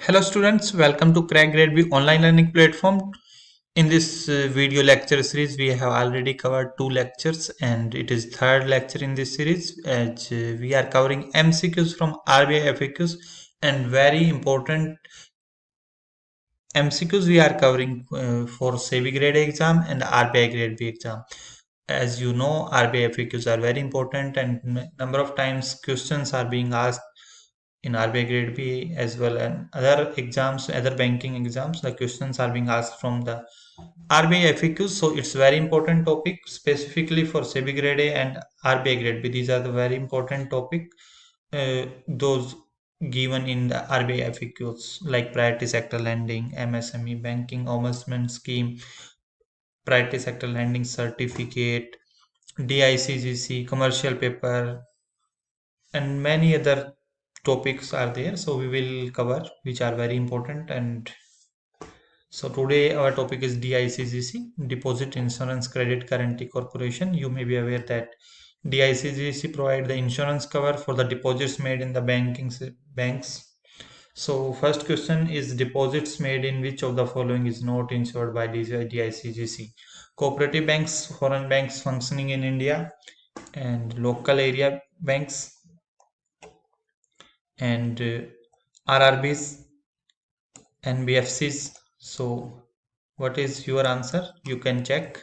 Hello students, welcome to Crack Grade B online learning platform. In this video lecture series, we have already covered 2 lectures and it is third lecture in this series as we are covering MCQs from RBI FAQs and very important MCQs we are covering for SEBI Grade A exam and RBI Grade B exam. As you know, RBI FAQs are very important and number of times questions are being asked in RBI Grade B as well and other exams, other banking exams, the questions are being asked from the RBI FAQs. So it's very important topic specifically for SEBI Grade A and RBI Grade B. These are the very important topic. Those given in the RBI FAQs like priority sector lending, MSME banking ombudsman scheme, priority sector lending certificate, DICGC, commercial paper, and many other topics are there. So we will cover which are very important. And so today our topic is DICGC, Deposit Insurance Credit Guarantee Corporation. You may be aware that DICGC provide the insurance cover for the deposits made in the banks. So first question is deposits made in which of the following is not insured by DICGC? Cooperative banks, foreign banks functioning in India, and local area banks, and RRBs, NBFCs. So what is your answer? You can check.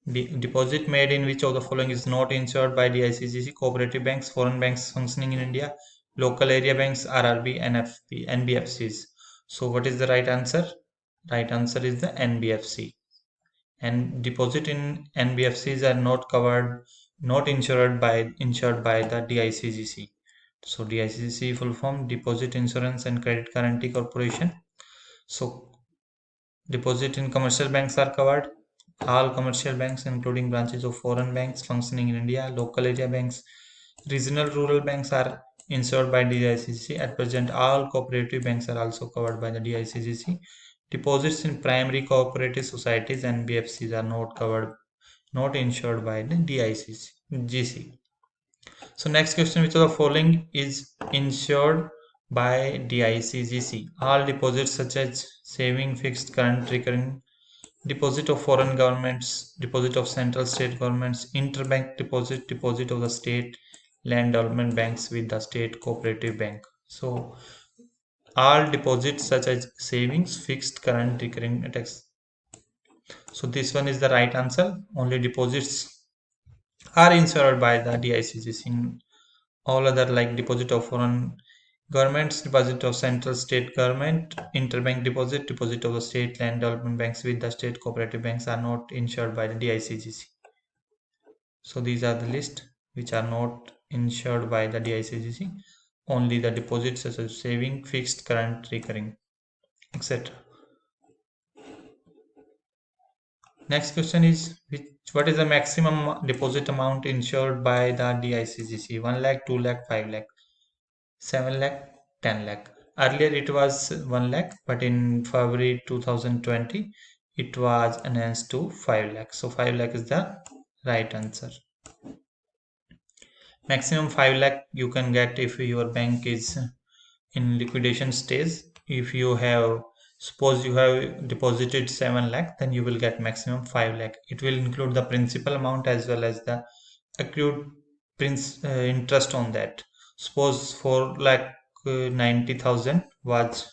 Deposit made in which of the following is not insured by DICGC? Cooperative banks, foreign banks functioning in India, local area banks, RRB, NFP, NBFCs. So what is the right answer? Right answer is the NBFC. And deposit in NBFCs are not covered, not insured by the DICGC. So DICGC full form Deposit Insurance and Credit Guarantee Corporation. So deposit in commercial banks are covered. All commercial banks, including branches of foreign banks functioning in India, local area banks, regional rural banks are insured by DICGC. At present, all cooperative banks are also covered by the DICGC. Deposits in primary cooperative societies and BFCs are not covered, not insured by the DICGC. So next question, which of the following is insured by DICGC? All deposits such as saving, fixed, current, recurring, deposit of foreign governments, deposit of central state governments, interbank deposit, deposit of the state land development banks with the state cooperative bank. So all deposits such as savings, fixed, current, recurring, tax. So this one is the right answer. Only deposits are insured by the DICGC. All other like deposit of foreign governments, deposit of central state government, interbank deposit, deposit of the state land development banks with the state cooperative banks are not insured by the DICGC. So these are the list which are not insured by the DICGC. Only the deposits such as saving, fixed, current, recurring, etc. Next question is what is the maximum deposit amount insured by the DICGC? 1 lakh, 2 lakh, 5 lakh, 7 lakh, 10 lakh. Earlier it was 1 lakh, but in February 2020 it was enhanced to 5 lakh. So 5 lakh is the right answer. Maximum 5 lakh you can get if your bank is in liquidation stage. If you have, suppose you have deposited 7 lakh, then you will get maximum 5 lakh. It will include the principal amount as well as the accrued interest on that. Suppose 4 lakh 90,000 was,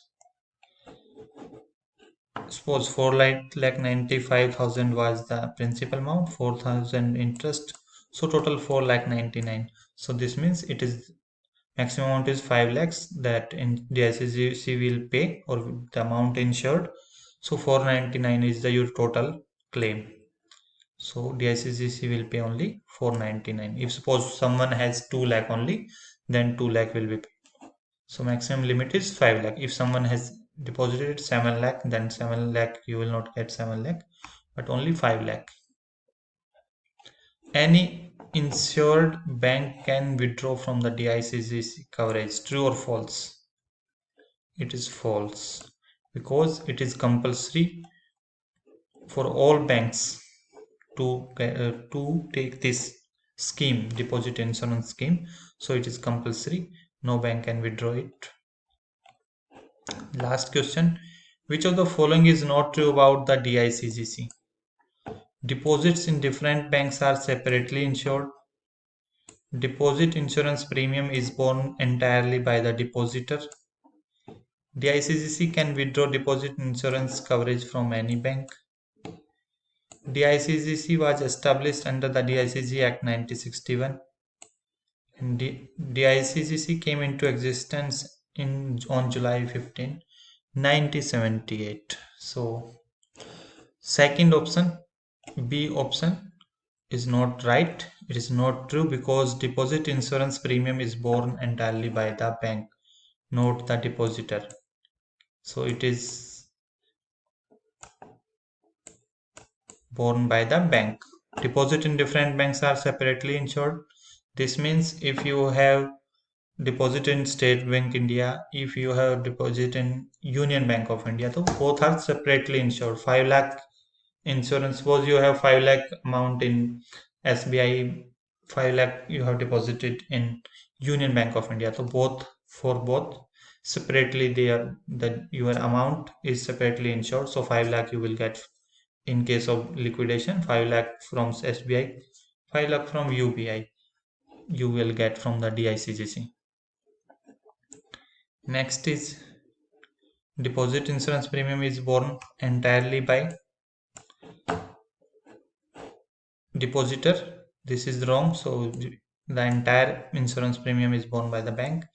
suppose 4 lakh 95,000 was the principal amount, 4,000 interest, so total 4 lakh 99. So this means it is maximum amount is 5 lakhs that in DICGC will pay, or the amount insured. So 499 is the your total claim. So DICGC will pay only 499. If suppose someone has 2 lakh only, then 2 lakh will be paid. So maximum limit is 5 lakh. If someone has deposited 7 lakh, then 7 lakh you will not get 7 lakh, but only 5 lakh. Any insured bank can withdraw from the DICGC coverage. True or false? It is false, because it is compulsory for all banks to take this scheme, deposit insurance scheme. So it is compulsory. No bank can withdraw it. Last question. Which of the following is not true about the DICGC? Deposits in different banks are separately insured. Deposit insurance premium is borne entirely by the depositor. DICGC can withdraw deposit insurance coverage from any bank. DICGC was established under the DICG Act 1961. And DICGC came into existence on July 15, 1978. So, second option, B option, is not right. It is not true because deposit insurance premium is borne entirely by the bank, not the depositor. So it is borne by the bank. Deposit in different banks are separately insured. This means if you have deposit in State Bank India, if you have deposit in Union Bank of India, so both are separately insured. 5 lakh insurance, suppose you have 5 lakh amount in SBI, 5 lakh you have deposited in Union Bank of India, so both separately they are, that your amount is separately insured. So 5 lakh you will get in case of liquidation, 5 lakh from SBI, 5 lakh from UBI you will get from the DICGC. Next is deposit insurance premium is borne entirely by depositor. This is wrong. So the entire insurance premium is borne by the bank.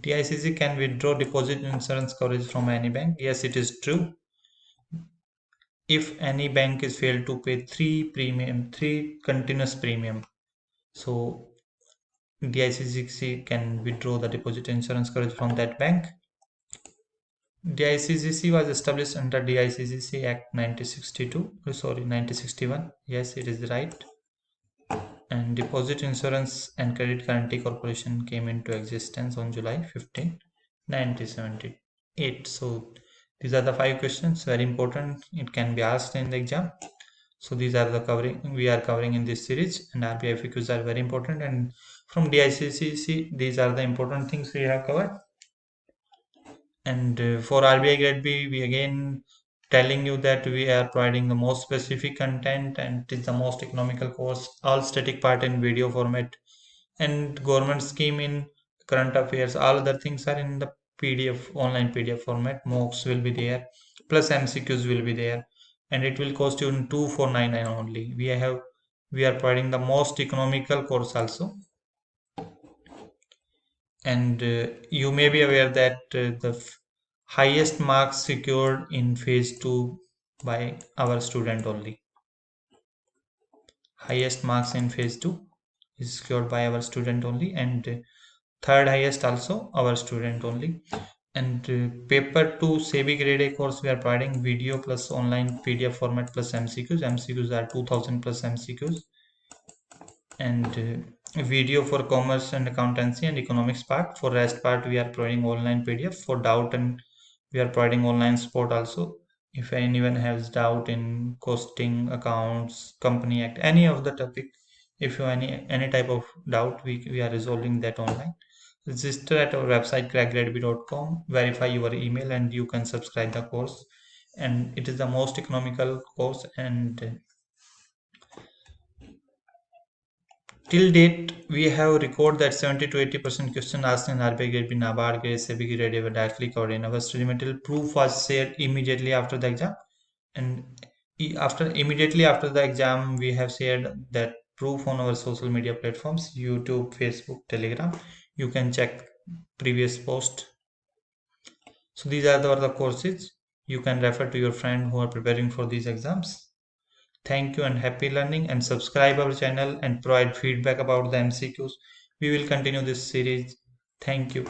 DICC can withdraw deposit insurance coverage from any bank. Yes, it is true. If any bank is failed to pay three continuous premium, so DICC can withdraw the deposit insurance coverage from that bank. DICGC was established under DICGC Act 1961. Yes, it is right. And Deposit Insurance and Credit Guarantee Corporation came into existence on July 15, 1978. So these are the 5 questions, very important. It can be asked in the exam. So these are the covering we are covering in this series, and RBI FAQs are very important. And from DICGC, these are the important things we have covered. And for RBI Grade B, we again telling you that we are providing the most specific content, and it is the most economical course, all static part in video format, and government scheme in current affairs. All other things are in the PDF, online PDF format. Mocks will be there, plus MCQs will be there, and it will cost you 2499 only. We are providing the most economical course also. And you may be aware that the highest marks secured in phase 2 by our student only. Highest marks in phase 2 is secured by our student only, and third highest also our student only. And paper 2 SEBI grade A course we are providing video plus online PDF format plus MCQs. MCQs are 2000 plus MCQs. And video for commerce and accountancy and economics part. For rest part we are providing online PDF for doubt, and we are providing online support also. If anyone has doubt in costing, accounts, company act, any of the topic, if you any type of doubt, we are resolving that online. Register at our website crackgradeb.com, verify your email, and you can subscribe the course. And it is the most economical course. And till date, we have recorded that 70 to 80% question asked in RBI Grade B, NABARD Grade, SEBI Grade A were directly covered in our study material. Proof was shared immediately after the exam, and immediately after the exam, we have shared that proof on our social media platforms: YouTube, Facebook, Telegram. You can check previous post. So these are the courses. You can refer to your friend who are preparing for these exams. Thank you and happy learning, and subscribe our channel and provide feedback about the MCQs. We will continue this series. Thank you.